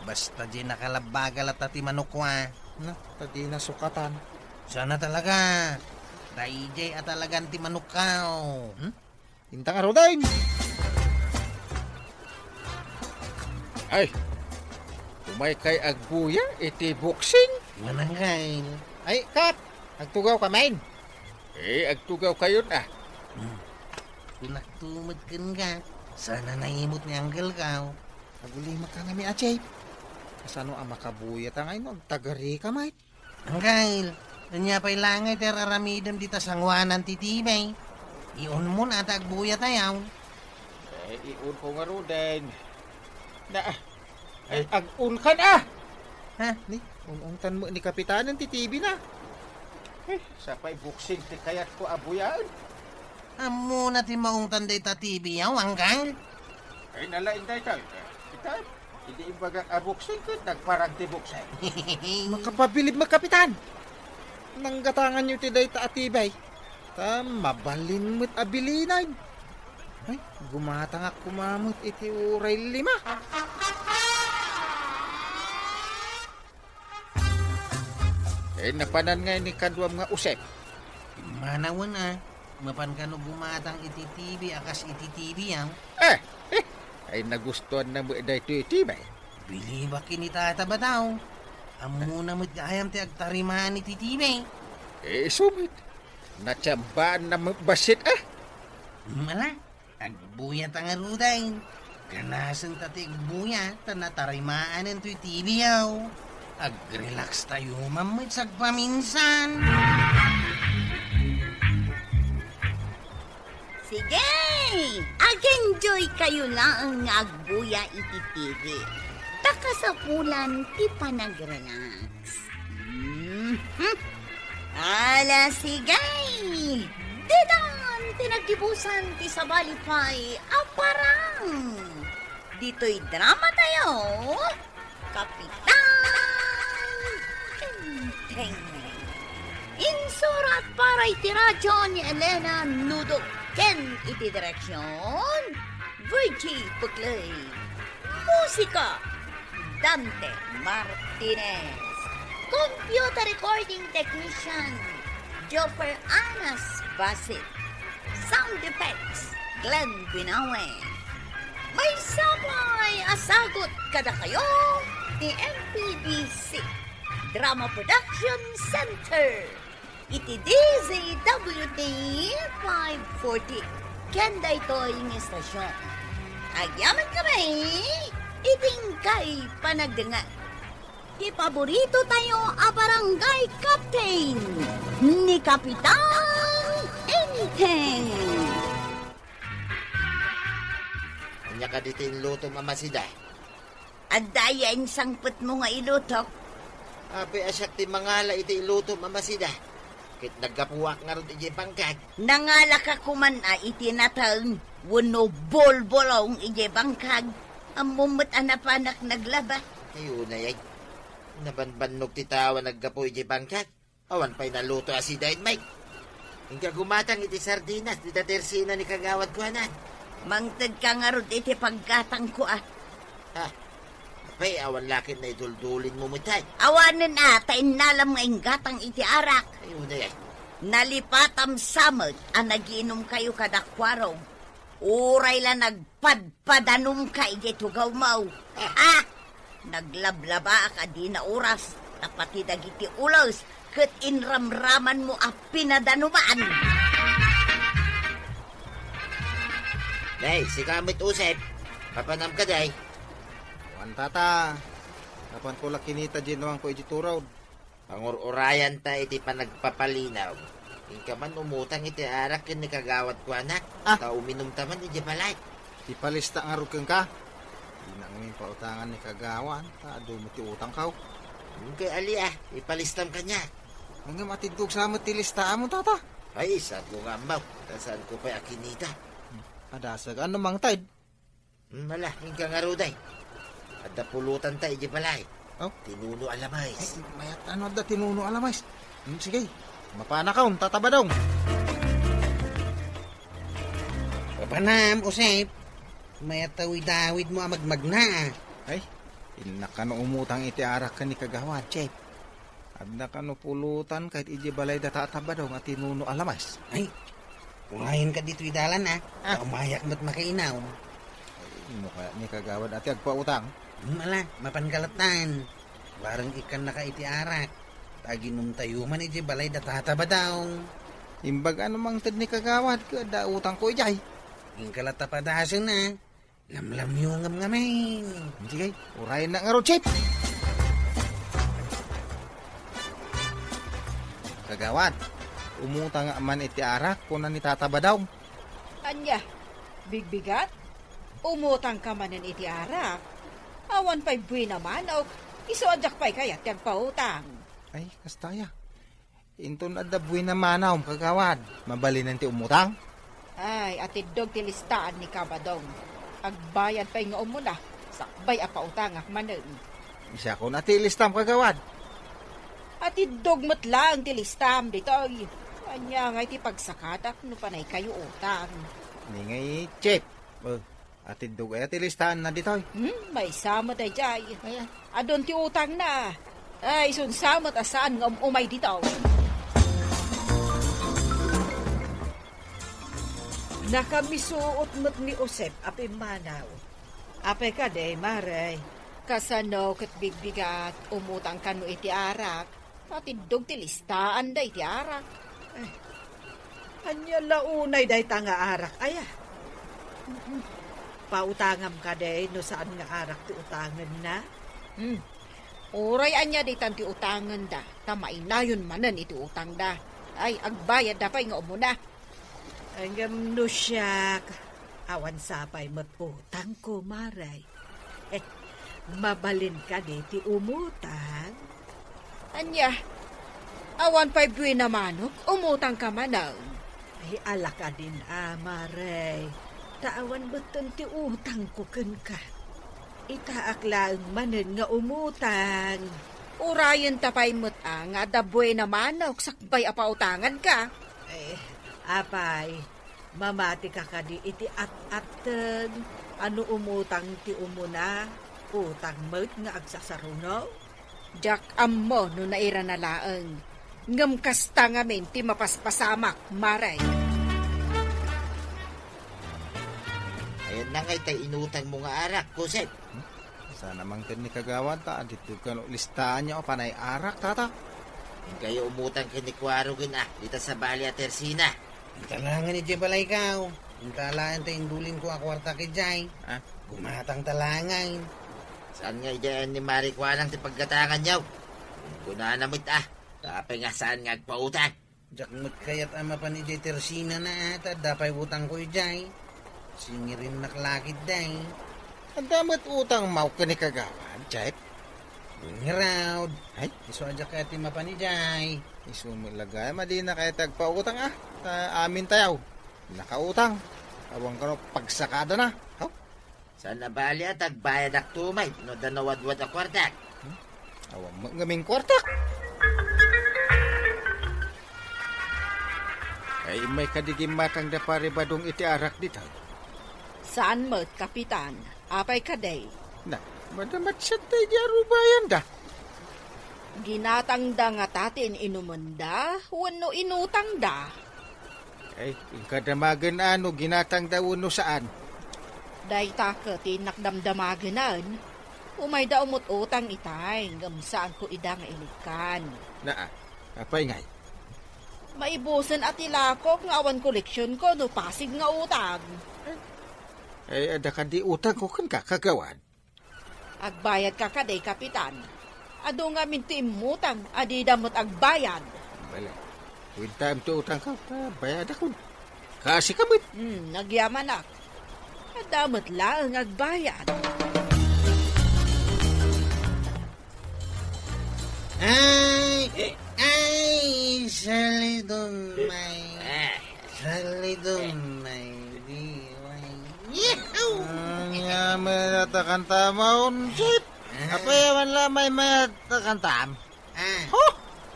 Basta di nakalabagal at ati manukwa. Na, tadi na sukatan. Sana talaga. Daijay at talagang ti manukaw. Intang araw din. Ay, umay kay agbuya iti boxing. Manangay. Ay, Kap! Nagtugaw ka, main. Agtugaw kayo na. Kunaktumad ka. Sana naimot ni Uncle Kao. Nagulima ka nga mi, Chef. Kasano ang makabuya ta ngayon? Tagari ka, mate. Uncle, kanya pa'y langay ter aramidam dita sangwanan titibay. Iyon mo na tagbuya tayaw. Iun ko nga din. Ag-un ka na. Ha? Ni, umungtan mo ni Kapitanan ti TV na. Sapay boxing ti kayat ko abuyaan. Amo na ti maong tanday ta TV yaw, Uncle. Ay, nalain tayo ka. Kita, hindi imbaga boxing ko, nagparang ti boxing. Makapabilib mo, Kapitan. Nanggatangan nyo ti day ta atibay. Ta mabalin mo't abilinan. Ay, gumatang ak kumamot iti uray 5. Napanan nga ni kadwam nga usep. Manawan mapan ka no gumatang iti TV akas iti TV yaw. Ay nagustuhan na mo day iti ba? Bili ba kinitata ba daw? Amo na mo't ayam ti agtarimaan iti TV. Sumit. Natsambaan na basit Mala, agbuya ta nga ruday. Ganasan ta ti agbuya, tanatarimaan ito iti TV yaw. Ag-relax tayo, mamay sagpaminsan. Sige! Ag-enjoy kayo lang ang agbuya iti TV. Takasapulan, ti panag-relax. Ala, sige! Didan, tinagibusan ti sabalipay, aparang! Dito'y drama tayo, Kapitan Teng. Insurat para iti radyo ni Elena Nudo. Ken iti direksyon, Virgie Puklay. Musika, Dante Martinez. Computer recording technician, Joffer Anas Basit. Sound effects, Glenn Binawe. May sabay asagot kada kayo ni MPBC Drama Production Center. Iti DZWD 540. Kenda ito yung estasyon. Agyaman kami, iting kay panagdangan. Ipaborito tayo a barangay captain ni Kapitan Enteng. Kanya ka dito yung luto mamasida. Adaya yung sangput mo nga ilutok. Ape asyak ti mangala iti iluto mamasida. Kit nagkapuwak nga ron iti bangkag. Nangala ka kuman iti natang wano bol-bolong iti bangkag. Ang mumut anapanak naglaba. Ayun na yan. Nabanbanog ti tawa nagkapo iti bangkag. Awan pa'y naluto asidain, Mike. Hingga gumatang iti sardinas, iti tersina ni kagawad ko anan. Mangtad ka nga ron iti paggatang ko Ha? Apay, awan lakit na iduldulin mo mutay. Awanan tayo nalam nga inggatang iti arak. Ayun na yan. Nalipatam samot ang nagiinom kayo kadakwaraw. Uray la nagpadpadanum ka iti tugaw mau. Naglablaba ka di na oras. Tapati dagiti ulos ket inramraman mo a pinadanuman. Day, si Kamit Usep. Papanam ka, day. Wan tata. Kapan ko lakinita ginuang ko ijituraw. Pangururayan ta iti panagpapalinaw. Ika man umutang iti arak yun ni kagawad ko anak. Ta uminom taman iti balay. Ipalista nga rukeng ka. Di na ngayon pautangan ni kagawan. Ta dumiti utang ka. Kay Ali ipalistam ka niya. Hanggang matindog sa mo tilistaan mo tata. Ay, sa ko nga maw. Saan ko pa akinita. Adasag ano mang tide. Mala, hingga nga ruday. At pulutan ta iti balay. Oh? Tinuno alamay. Mayat ano da tinuno alamais. Sige, mapana ka tatabadong. Papanam, Usep. Mayat tawid-dawid mo magmagna. Ay, inakano umutang iti arak ka ni kagawad, Chep. Adna kano pulutan kahit iji balay da tatabadong at tinuno alamais. Ay, urahin ka dito idalan Umayak mo't makainaw. Mukha ni kagawad ati agpautang. Mala, mapangalatan. Barang ikan naka iti arak. Taginom tayo man iti balay da tatabadaw. Imbag ano mang tad ni kagawad ka da utang ko ijay. Yung kalatapadasan na. Lamlam yung ngam-ngamin. Sige, urahin na nga ro, Chip. Kagawad, umutang man iti arak kung na ni tatabadaw. Anya, bigbigat? Umutang ka man iti arak. Awan pa'y buwi naman o isuadyak pa'y kayat yung pautang. Ay, kastaya. Inton adda buwi na manawm, kagawad. Mabalinan ti umutang. Ay, atidog ti listaan ni Kabadong. Agbayad pa'y nga umuna. Sakbay a pautangak manen. Isa ko na ti listam, kagawad. Atidog mo't lang ti listam dito. Anya nga iti pagsakatak no panay kayo utang. Ni ngay, Chip. Atid dugay at ilistahan na dito. May samot ay jay. Adon ti utang na. Ay, sun samot asaan nga umay dito. Nakamisuot mo't ni Usep api manaw. Ape ka de, Maray. Kasano kat bigbigat umutang ka no iti arak. Atidog ti listaan da iti arak. Anya launay day tanga arak. Pautangam ka de, no saan nga arak ti utangan na? Uray anya di tanti utangan da. Tamainayon manen iti utang da. Ay, agbayad da pa'y nga umuna. Hanggang no siyak. Awan sapay mo't utang ko, Maray. Mabalin ka di ti umutang. Anya, awan pa'y buwi na manok, umutang ka manaw. Ay, ala ka din, Maray. Taawan beton ti utang ko ken ka. Itaaklaan manen nga umutang. Urayan tapay mo't nga dabuay na manok, sakbay apautangan ka. Apay, mamati ka di iti at-aten. Ano umutang ti umuna? Utang mo't nga agsasaruno? Jak ammo no naira na laeng. Ngam kasta ngamin ti mapaspasamak, Maray. Ayan na ngay tay inutang mo nga arak, Kusep. Sana mang ni kagawad ta. Dito ka no listahan niya o panay arak, tata. Kayo umutang kinikwaro dito sa Bali at Tersina. Talangan ni Jebalay kao. Yung talaan tayo indulin ko akwarta kay Jay. Gumatang talangan. Saan nga dyan ni Marikwanang ti pagkatangan niyaw? Kuna namit Tapay nga saan nga agpautang? Jakmut kayat ama pa ni Jay Tersina na ata. Dapay utang ko Jay. Singirin naklakid day. Ang damat utang mau ka ni kagawad, Chip. Ngiraud. Ay, iso aja kaya ti mapa ni Jay. Isumilagay, madi na kaya tagpautang ta amin tayaw. Nakautang. Awang ka no pagsakada na. Saan na Bali at agbayad ak tumay? No danawadwad ak kwartak. Awang ngaming kwartak. Ay may kadigim matang da paribadong iti arak dito. Saan mo't, Kapitan? Apay kaday. Na, madamat siya tayo bayan da. Ginatangda nga tatin inumanda, wano inutang da. Ay, ikadamagan ano, ginatang daw no saan. Day takatin nakdamdamaganan. Umay da umot utang itay, gamsaan ko ida nga ilikan. Na, apay ngay. Maibusan at ilakok nga awan koleksyon ko no pasig nga utang. Ay, ada ka di utang ko kan kakagawan. Agbayad ka kaday kapitan. Ado nga minti imutang, adi damot agbayad. Bala, with time to utang ka, bayad ako. Kasi kamit. Nagyaman ak. Adamot lang agbayad. Ay, salidumay. Salidumay. Nya may natakan maun sip. Apa yaman lamay may natakan.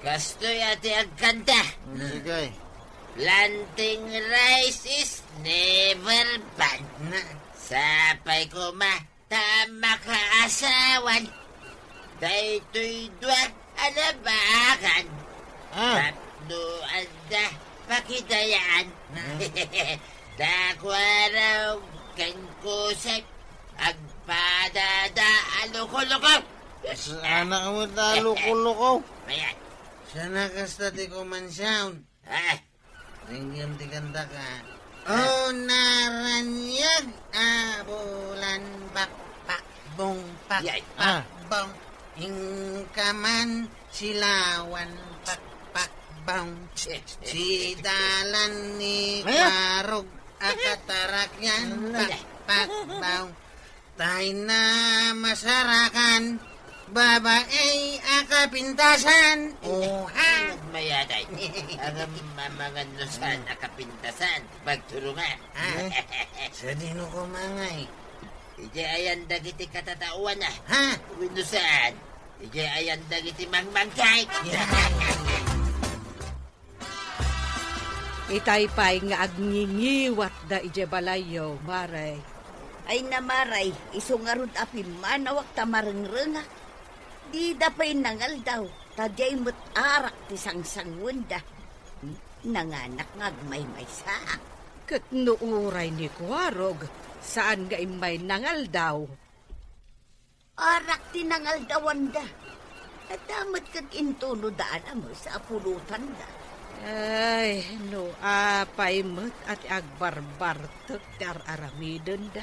Kastoy ati agkanta. Sige. Planting rice is never bad. Sapay ko tama ka asawan. Daytoy duwag alabakan. Tapno anda pakidayaan. Dakwaraw kang kusay. Agpadada aluko-luko. Sana mo taluko-luko. Ayan. Sana kasta di ko man sound. Ringgim di kanta ka. Oh, naranyag. Bulan bakpak bong Yay. pakpak bong. Ingkaman silawan pakpak bong. Si dalan ni Kwarog akatarak yan pakpak bong. Tayo na masarakan. Babae akapintasan. Oha. Mayaday. Ang mga nusan nakapintasan. Pagturungan. Sa dino ko mangay. Ije ayan dagiti katatauan na. Ha? Winusan. Ije ayan dagiti mangmangkay. Itaypay nga agningiwat da ije balayo, maray. Ay namaray, isungarod api manawak tamarengrengak. Di dapay nangal daw, tadyay mo't arak ti sangsangwanda. Nanganak ngagmay-may saak. Kat nuuray ni Kwarog, saan ga imay nangal daw? Arak ti nangal dawanda. At damat kag intuno daan mo sa pulutan da. Ay, no, apay mo't at agbarbartok dar aramidon da.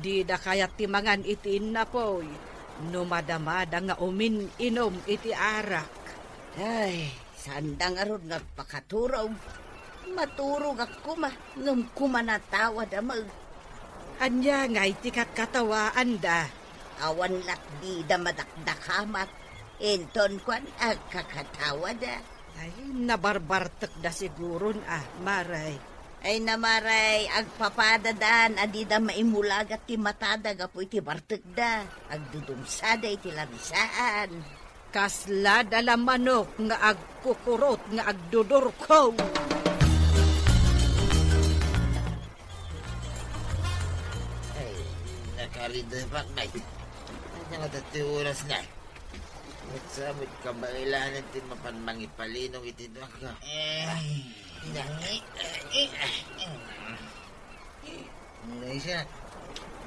Di da kayat timangan itiin na po'y. No madamada nga inom iti arak. Ay, sandang aron nagpakaturaw. Maturog ako ngam kumanatawa damag. Anya nga iti katkatawaan da. Awan lat di da madakdakamat. Enton kwan agkakatawa da. Ay, nabarbartok da siguron maray. Ay namaray, agpapadadan, adida maimulagat ti matada gapo iti bartek da. Agdudumsada iti labisaan. Kasla dala manok nga agkukurot nga agdudor ko. Ay, nakarindapak na. Ay, nga oras na. At sabot ka bailanan ti mapanmangipalinong itinuak ka. Mulai siya.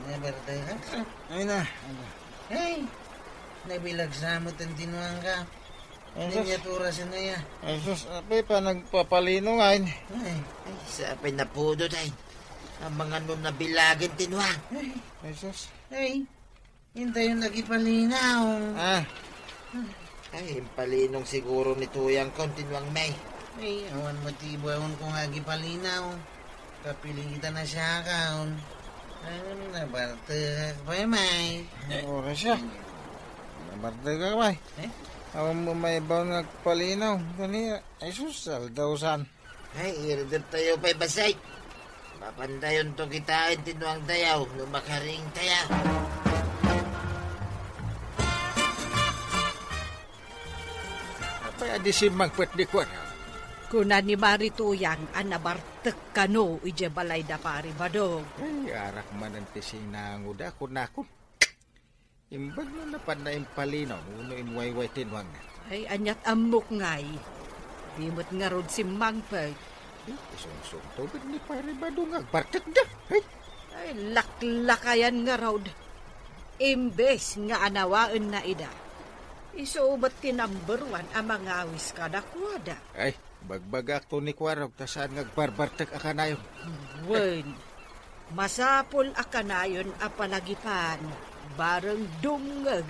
Nabartay ka? Ay na. Hey! Nabilag sa mo ang tinuang ka. Miniatura siya na ya. Ay sus, apay pa nagpapalino nga. Ay, Ay, sapay na pudo tayo. Ang mga nun nabilagin tinuak. Ay sus. hey! Hintay yung nagipalinaw. Ay, palinong siguro ni Tuyang kon tinuang may. Ay, awan motibo awan kung agipalinaw. Kapiling kita na siya kaon. Ano nabartay ka pa may? Oras siya. Nabartay ka ba? Awan mo may bawang nagpalinaw. Ganyan. Ay sus, aldausan. Ay, iridot tayo pa'y basay. Mapandayon to kitain tinuang tayaw. Lumakaring tayaw. Apay adi si magpet di ko na. Kuna ni Marituyang anabartek kano ije balay da pari badog. Ay, arak man ang tisinango da ko na ko. Imbag na napan na impalinaw, uno inwayway tinwang na. Ay, anyat amok ngay. Dimot nga rod si Mangpag. Isungsong tubig ni pare badong agbartet da. Ay, Ay, laklakayan nga rod. Imbes nga anawaan na ida. Isubat ti number 1 ang mga awis kada kwada. ay, bagbagak to ni Kwarog, tasaan ngagbarbartek akanayon. Wen, masapol akanayon a palagipan. Bareng dungag.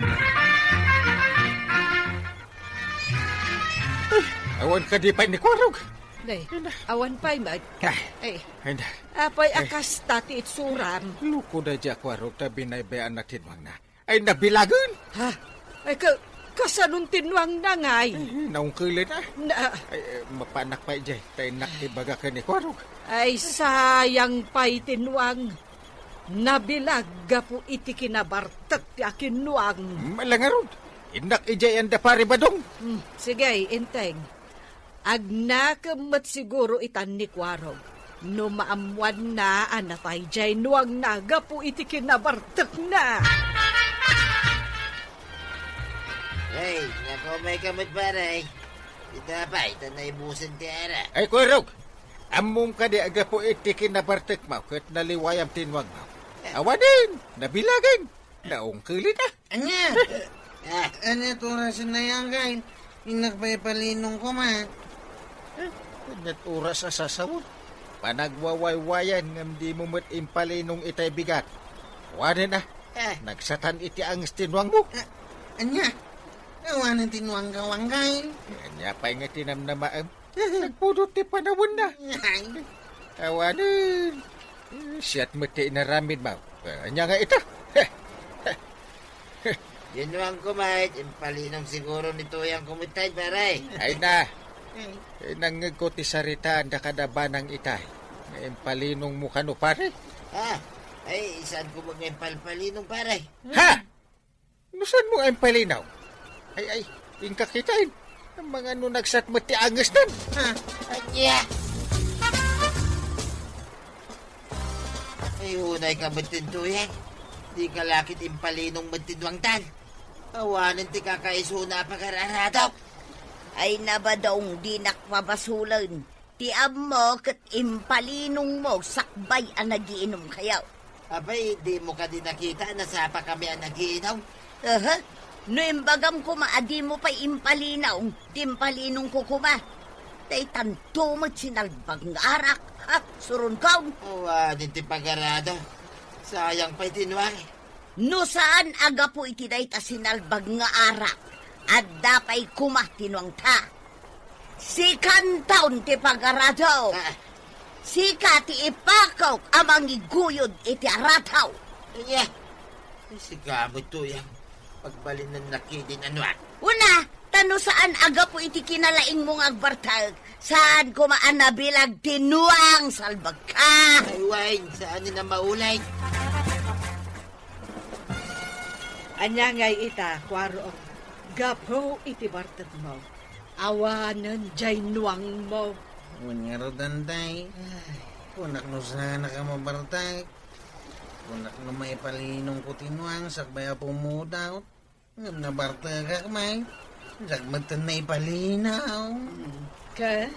Awan ka di pa ni Kwarog. Day, awan pa'y mag. Ay, Ay, na. apay akas tati itsuram. Luko na dya Kwarog, tabi na ibayaan na tinwang na. Ay, nabilagan. Ha? Ay, kasanong tinwang na ngay. Naungkili na. Na, Ay, mapanak pa dyan. Tayo nakibaga ka ni Kwarog. ay, sayang pa'y tinwang. Nabilagga po iti kinabartat ti akinwang. Malangarod. Inak ijay ang dapari badong. Sige, inteng. Agnakamat siguro itan ni Kwarog. No maamwan na anatay jay nuang naga po iti kinabartat na. Hey, nakomay kamot pare. Ita pa, ita na ibusin ti ara. Ay, Kwarog. Among ka di aga po itikin na bartek mo. Kat naliwayam tinwag mo. Awanin. Nabilagan. Naungkili na. Anya! Ano ito na sinayangay? Inagpaipalinong ko ma. Kunyat oras sa sasawon. Panagwawaywayan ngam di mo mat impalinong itay bigat. Wanin na. Nagsatan iti ang tinwang mo. Anya! Awanan tinuang kawangay. Kanya pa nga tinamnamaam. Nagpudot ti panawon na. Awanin. Siyat mo ti inaramid mo. Kanya nga ito. Yun ang kumait, impalinong siguro nito yung kumitay pare. Ay na. Nangag ko ti saritaan da kadabanang itay. Ngayon palinong mo kano pare. Ay, saan ko mag-impalpalinong pare? Ha? Nusan mo ang palinaw? Ay, ingka kitain. Ang mga no nagsat mo ti angas nan. Anya! Ay, unay ka matintuyan. Di ka lakit impalinong matinwang tan. Awanan ti kakaisuna pagkararatok. Ay nabadong di nakpabasulan. Ti mo kat impalinong mo sakbay ang nagiinom kayaw. Abay, di mo ka din nakita na sapa kami ang nagiinom. No imbagam ko maadi mo pa impalinaw. Timpalinong ko kuma. Tay tanto mo sinalbag nga arak. Ha? Surun kaw. Awanan ti pagkarado. Sayang pa'y tinwang. No saan aga po itiday ta sinalbag nga arak. At dapay kuma tinwang ta. Sikan taon ti pagaradaw. Sika ti ipakaw amang iguyod iti arataw. Anya! Si gamot to yan. Pagbalin ng nakidin anuan. Una, tano saan aga po iti kinalaing mong agbartag. Saan kumaan na bilag tinuang salbag ka. Ay, wine, saan na maulay? Anya ngay ita, Kwarog. Gapo iti bartat mo. Awanan jay nuang mo. Nga rodanday. Kunak no sana ka mabartay. Kunak no maipalinong ko tinuang sakbaya pumudaw. Ngam na bartay ka kamay. Sagmatan na ipalinaw. Ka,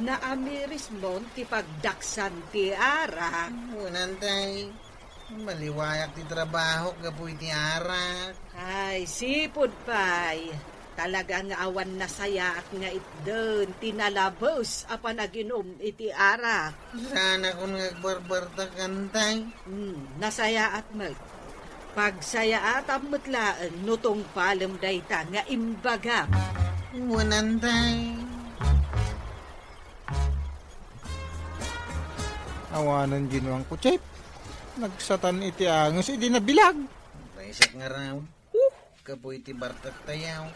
naamiris mo ti pagdaksan ti ara. Unantay. Maliwayak ti trabaho kapoy ti arak. Ay, sipod pay. Talaga nga awan na saya at nga itdon tinalabos apan naginom iti arak. Sana kung nagbarbarta kantay. Nasaya at mag. Pagsaya at amutlaan nutong palem dayta nga imbagap. Unantay. Awanan ginuang ko, Chip. Nagsatan iti angos, hindi nabilag. Paisak nga raw. Kapoy ti bartak tayaw.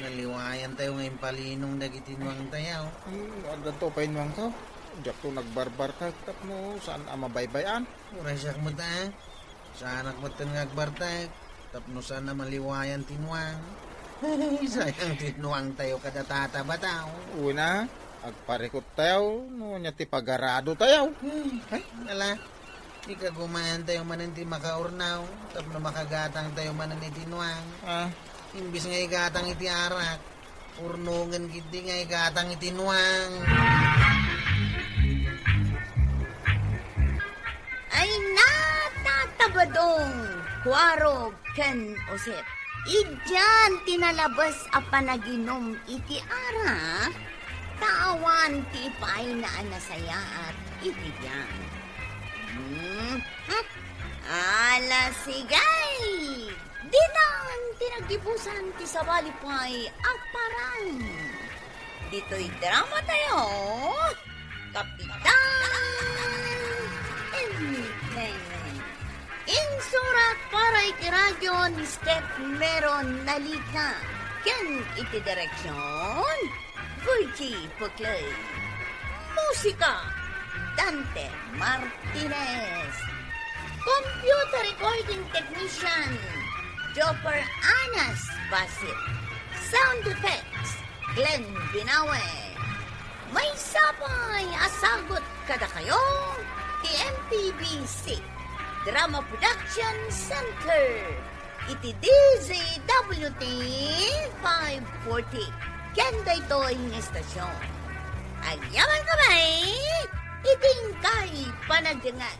Naliwayan tayo ngayon palinong dagitinuang tayaw. Ano to pa inuang ka? Diyak to nagbarbar ka, tapno saan ama baybayan? Paisak mo ta. Sana mo ta nagbartak. Tapno sana maliwayan tinuang. Sayang tinuang tayo kada tatabataw. Una, agparikot tayo, no niya ti pagarado tayo. Ay, ala. Ika gumayan tayo manan ti makaurnaw, tapno makagatang tayo manan iti nuang. Ah, Imbis nga igatang iti arak, urnungan kiti nga igatang iti nuang. Ay natatabadong kuwarog ken Osep. Idyan tinalabas a panaginom iti ara. Tawan ti ipay na anasaya at iti diyan. Ala sigay! Dinan tinagibusan ti sabalipay aparang. Dito'y drama tayo. Kapitan Entertainment. Insurat para iti radyo ni Step Meron Nalika. Ken iti direksyon Virgie Puclay. Musika Dante Martinez. Computer recording technician Joper Anas Basit. Sound effects Glenn Binawe. May sapay asagot kada kayo TMPBC Drama Production Center iti DZWT 540 kenda ito ang estasyon. Agyaman kamay iting kay panagdangan.